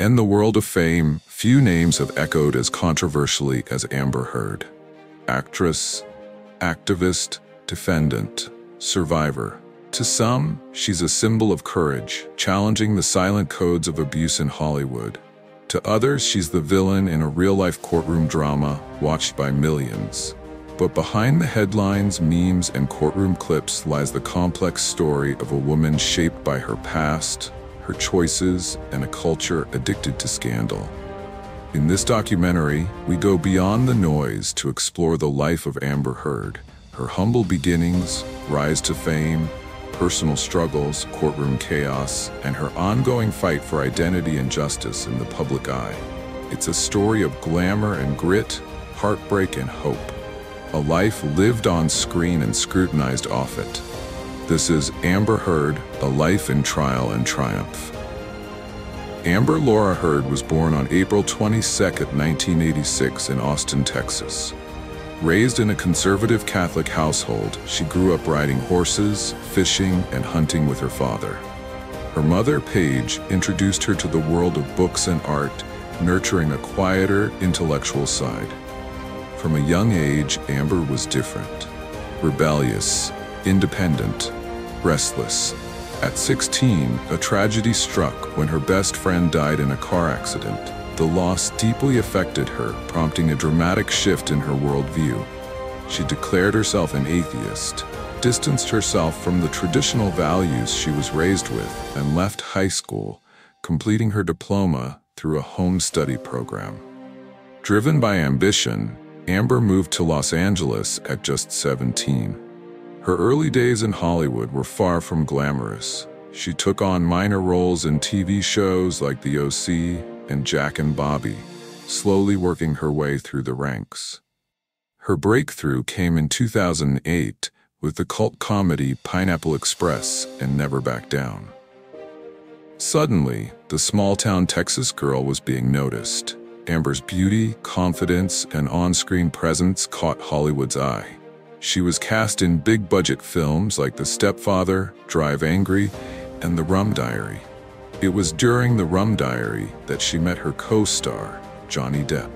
In the world of fame, few names have echoed as controversially as Amber Heard. Actress, activist, defendant, survivor. To some, she's a symbol of courage, challenging the silent codes of abuse in Hollywood. To others, she's the villain in a real-life courtroom drama watched by millions. But behind the headlines, memes, and courtroom clips lies the complex story of a woman shaped by her past, her choices, and a culture addicted to scandal. In this documentary, we go beyond the noise to explore the life of Amber Heard, her humble beginnings, rise to fame, personal struggles, courtroom chaos, and her ongoing fight for identity and justice in the public eye. It's a story of glamour and grit, heartbreak and hope. A life lived on screen and scrutinized off it. This is Amber Heard, A Life in Trial and Triumph. Amber Laura Heard was born on April 22, 1986 in Austin, Texas. Raised in a conservative Catholic household, she grew up riding horses, fishing, and hunting with her father. Her mother, Paige, introduced her to the world of books and art, nurturing a quieter, intellectual side. From a young age, Amber was different. Rebellious, independent, restless. At 16, a tragedy struck when her best friend died in a car accident. The loss deeply affected her, prompting a dramatic shift in her worldview. She declared herself an atheist, distanced herself from the traditional values she was raised with, and left high school, completing her diploma through a home study program. Driven by ambition, Amber moved to Los Angeles at just 17. Her early days in Hollywood were far from glamorous. She took on minor roles in TV shows like The OC and Jack and Bobby, slowly working her way through the ranks. Her breakthrough came in 2008 with the cult comedy Pineapple Express and Never Back Down. Suddenly, the small-town Texas girl was being noticed. Amber's beauty, confidence, and on-screen presence caught Hollywood's eye. She was cast in big-budget films like The Stepfather, Drive Angry, and The Rum Diary. It was during The Rum Diary that she met her co-star, Johnny Depp.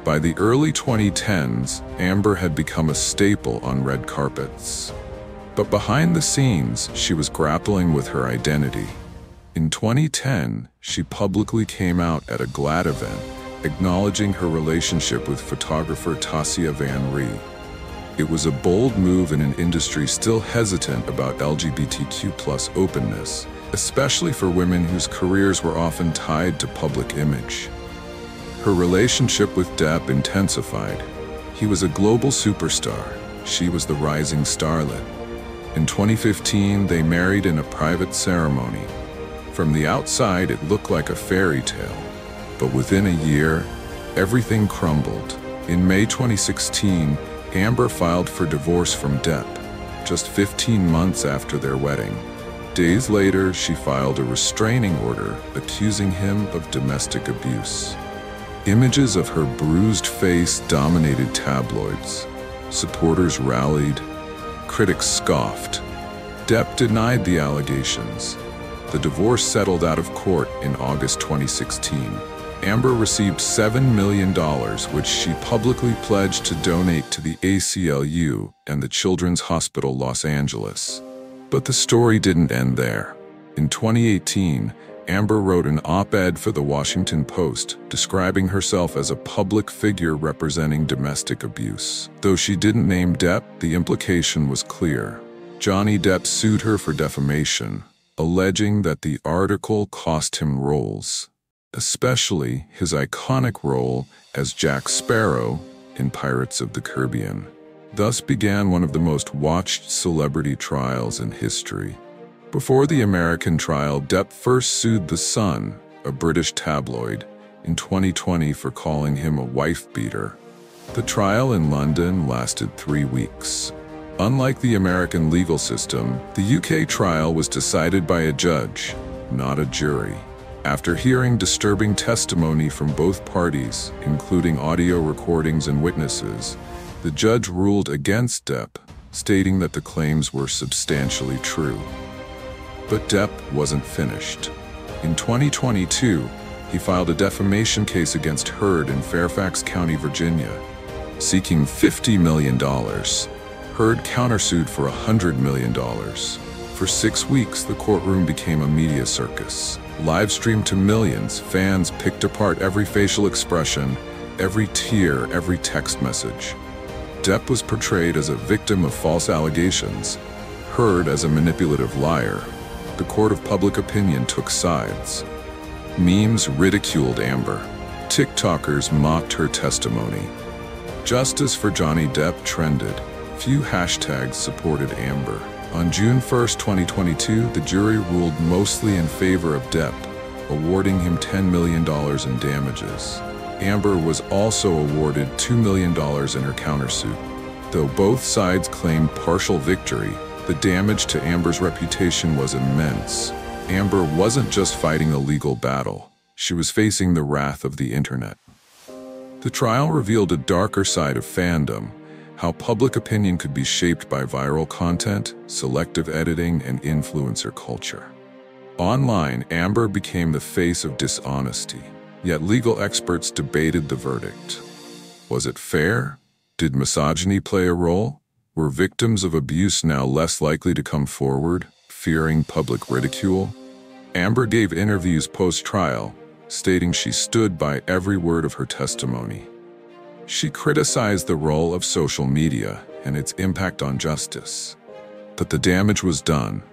By the early 2010s, Amber had become a staple on red carpets. But behind the scenes, she was grappling with her identity. In 2010, she publicly came out at a GLAAD event, acknowledging her relationship with photographer Tasia Van Ree. It was a bold move in an industry still hesitant about LGBTQ+ openness, especially for women whose careers were often tied to public image. Her relationship with Depp intensified. He was a global superstar. She was the rising starlet. In 2015, they married in a private ceremony. From the outside, it looked like a fairy tale. But within a year, everything crumbled. In May 2016, Amber filed for divorce from Depp, just 15 months after their wedding. Days later, she filed a restraining order accusing him of domestic abuse. Images of her bruised face dominated tabloids. Supporters rallied. Critics scoffed. Depp denied the allegations. The divorce settled out of court in August 2016. Amber received $7 million, which she publicly pledged to donate to the ACLU and the Children's Hospital Los Angeles. But the story didn't end there. In 2018, Amber wrote an op-ed for the Washington Post, describing herself as a public figure representing domestic abuse. Though she didn't name Depp, the implication was clear. Johnny Depp sued her for defamation, alleging that the article cost him roles, especially his iconic role as Jack Sparrow in Pirates of the Caribbean. Thus began one of the most watched celebrity trials in history. Before the American trial, Depp first sued The Sun, a British tabloid, in 2020 for calling him a wife-beater. The trial in London lasted 3 weeks. Unlike the American legal system, the UK trial was decided by a judge, not a jury. After hearing disturbing testimony from both parties, including audio recordings and witnesses, the judge ruled against Depp, stating that the claims were substantially true. But Depp wasn't finished. In 2022, he filed a defamation case against Heard in Fairfax County, Virginia, seeking $50 million. Heard countersued for $100 million. For 6 weeks, the courtroom became a media circus. Live streamed to millions, fans picked apart every facial expression, every tear, every text message. Depp was portrayed as a victim of false allegations, Heard as a manipulative liar. The court of public opinion took sides. Memes ridiculed Amber. TikTokers mocked her testimony. Justice for Johnny Depp trended. Few hashtags supported Amber. On June 1, 2022, the jury ruled mostly in favor of Depp, awarding him $10 million in damages. Amber was also awarded $2 million in her countersuit. Though both sides claimed partial victory, the damage to Amber's reputation was immense. Amber wasn't just fighting a legal battle. She was facing the wrath of the internet. The trial revealed a darker side of fandom, how public opinion could be shaped by viral content, selective editing, and influencer culture. Online, Amber became the face of dishonesty, yet legal experts debated the verdict. Was it fair? Did misogyny play a role? Were victims of abuse now less likely to come forward, fearing public ridicule? Amber gave interviews post-trial, stating she stood by every word of her testimony. She criticized the role of social media and its impact on justice. But the damage was done.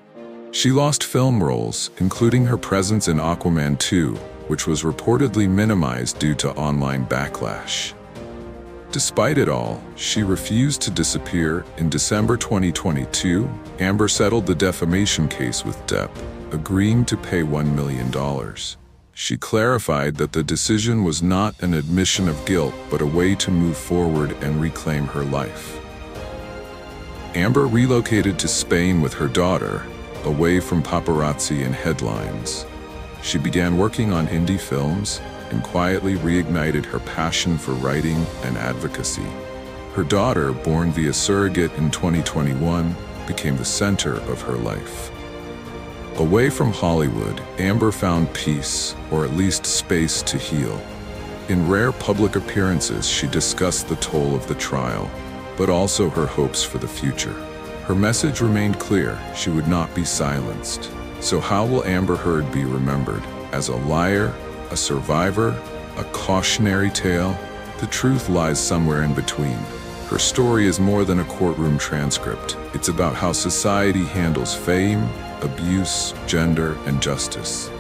She lost film roles, including her presence in Aquaman 2, which was reportedly minimized due to online backlash. Despite it all, she refused to disappear. In December 2022, Amber settled the defamation case with Depp, agreeing to pay $1 million. She clarified that the decision was not an admission of guilt, but a way to move forward and reclaim her life. Amber relocated to Spain with her daughter, away from paparazzi and headlines. She began working on indie films and quietly reignited her passion for writing and advocacy. Her daughter, born via surrogate in 2021, became the center of her life. Away from Hollywood, Amber found peace, or at least space to heal. In rare public appearances, she discussed the toll of the trial, but also her hopes for the future. Her message remained clear: she would not be silenced. So how will Amber Heard be remembered? As a liar? A survivor? A cautionary tale? The truth lies somewhere in between. Her story is more than a courtroom transcript. It's about how society handles fame, abuse, gender, and justice.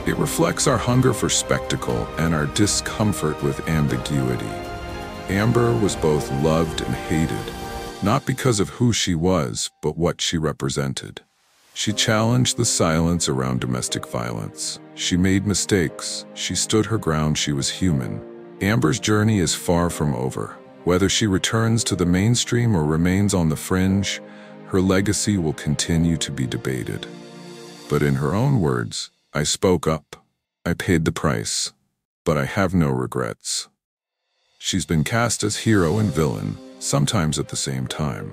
It reflects our hunger for spectacle and our discomfort with ambiguity. Amber was both loved and hated, not because of who she was, but what she represented. She challenged the silence around domestic violence. She made mistakes. She stood her ground. She was human. Amber's journey is far from over. Whether she returns to the mainstream or remains on the fringe, her legacy will continue to be debated. But in her own words, "I spoke up. I paid the price. But I have no regrets." She's been cast as hero and villain, sometimes at the same time.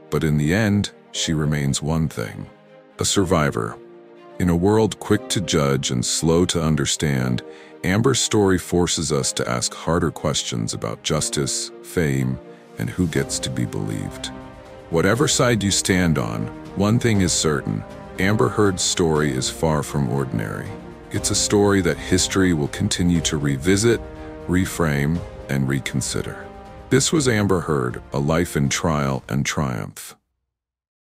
But in the end, she remains one thing: a survivor. In a world quick to judge and slow to understand, Amber's story forces us to ask harder questions about justice, fame, and who gets to be believed. Whatever side you stand on, one thing is certain: Amber Heard's story is far from ordinary. It's a story that history will continue to revisit, reframe, and reconsider. This was Amber Heard, A Life in Trial and Triumph.